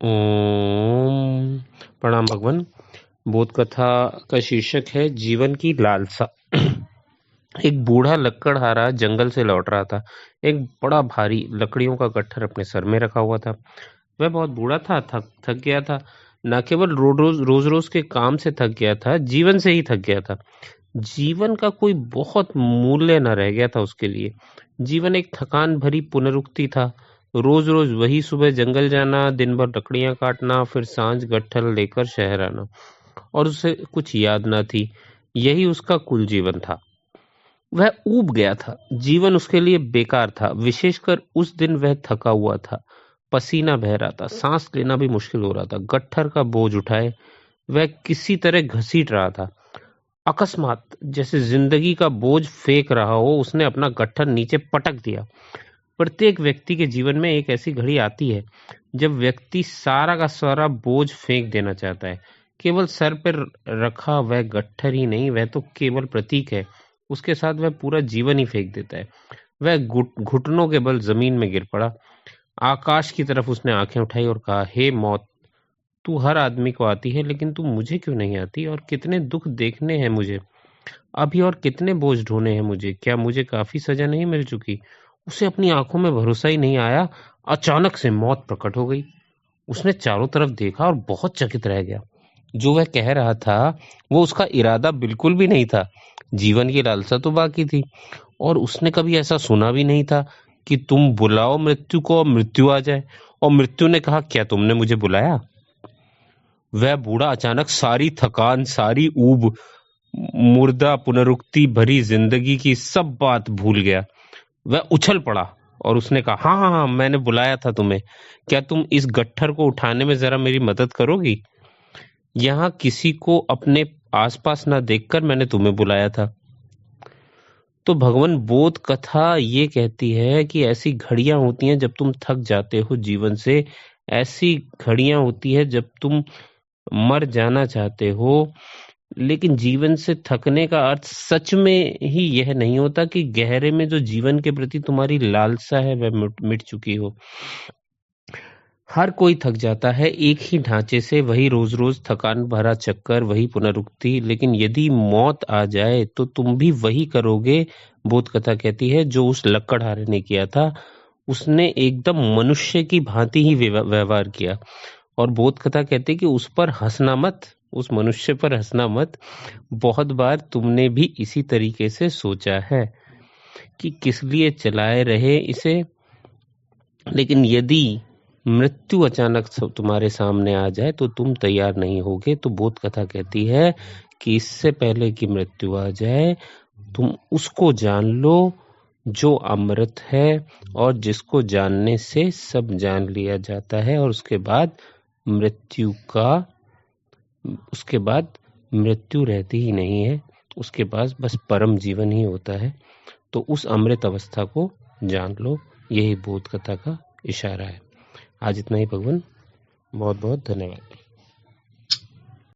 ओम प्रणाम भगवान। बोध कथा का शीर्षक है जीवन की लालसा। एक बूढ़ा लकड़हारा जंगल से लौट रहा था। एक बड़ा भारी लकड़ियों का गट्ठर अपने सर में रखा हुआ था। वह बहुत बूढ़ा था, थक थक गया था। न केवल रोज रोज के काम से थक गया था, जीवन से ही थक गया था। जीवन का कोई बहुत मूल्य न रह गया था उसके लिए। जीवन एक थकान भरी पुनरुक्ति था। रोज रोज वही, सुबह जंगल जाना, दिन भर लकड़ियां काटना, फिर सांझ गट्ठल लेकर शहर आना, और उसे कुछ याद न थी। यही उसका कुल जीवन था। वह ऊब गया था। जीवन उसके लिए बेकार था। विशेषकर उस दिन वह थका हुआ था। पसीना बह रहा था, सांस लेना भी मुश्किल हो रहा था। गट्ठर का बोझ उठाए वह किसी तरह घसीट रहा था। अकस्मात, जैसे जिंदगी का बोझ फेंक रहा हो, उसने अपना गट्ठर नीचे पटक दिया। प्रत्येक व्यक्ति के जीवन में एक ऐसी घड़ी आती है जब व्यक्ति सारा का सारा बोझ फेंक देना चाहता है। केवल सर पर रखा वह गट्ठर ही नहीं, वह तो केवल प्रतीक है। उसके साथ वह पूरा जीवन ही फेंक देता है। वह घुटनों के बल जमीन में गिर पड़ा। आकाश की तरफ उसने आंखें उठाई और कहा, हे मौत, तू हर आदमी को आती है, लेकिन तू मुझे क्यों नहीं आती? और कितने दुख देखने हैं मुझे अभी, और कितने बोझ ढोने हैं मुझे। क्या मुझे काफी सजा नहीं मिल चुकी? उसे अपनी आंखों में भरोसा ही नहीं आया। अचानक से मौत प्रकट हो गई। उसने चारों तरफ देखा और बहुत चकित रह गया। जो वह कह रहा था वो उसका इरादा बिल्कुल भी नहीं था। जीवन की लालसा तो बाकी थी, और उसने कभी ऐसा सुना भी नहीं था कि तुम बुलाओ मृत्यु को और मृत्यु आ जाए। और मृत्यु ने कहा, क्या तुमने मुझे बुलाया? वह बूढ़ा अचानक सारी थकान, सारी ऊब, मुर्दा पुनरुक्ति भरी जिंदगी की सब बात भूल गया। वह उछल पड़ा और उसने कहा, हाँ हाँ हाँ, मैंने बुलाया था तुम्हें। क्या तुम इस गट्ठर को उठाने में जरा मेरी मदद करोगी? यहाँ किसी को अपने आसपास ना देखकर मैंने तुम्हें बुलाया था। तो भगवान, बोध कथा ये कहती है कि ऐसी घड़ियां होती हैं जब तुम थक जाते हो जीवन से। ऐसी घड़ियां होती है जब तुम मर जाना चाहते हो। लेकिन जीवन से थकने का अर्थ सच में ही यह नहीं होता कि गहरे में जो जीवन के प्रति तुम्हारी लालसा है वह मिट चुकी हो। हर कोई थक जाता है एक ही ढांचे से, वही रोज रोज थकान भरा चक्कर, वही पुनरुक्ति। लेकिन यदि मौत आ जाए तो तुम भी वही करोगे। बोध कथा कहती है जो उस लकड़हारे ने किया था, उसने एकदम मनुष्य की भांति ही व्यवहार किया। और बोध कथा कहती है कि उस पर हंसना मत, उस मनुष्य पर हंसना मत। बहुत बार तुमने भी इसी तरीके से सोचा है कि किस लिए चलाए रहे इसे। लेकिन यदि मृत्यु अचानक तुम्हारे सामने आ जाए तो तुम तैयार नहीं होगे। तो बोध कथा कहती है कि इससे पहले कि मृत्यु आ जाए, तुम उसको जान लो जो अमृत है, और जिसको जानने से सब जान लिया जाता है। और उसके बाद मृत्यु रहती ही नहीं है। उसके पास बस परम जीवन ही होता है। तो उस अमृत अवस्था को जान लो। यही बोध कथा का इशारा है। आज इतना ही भगवान। बहुत बहुत धन्यवाद।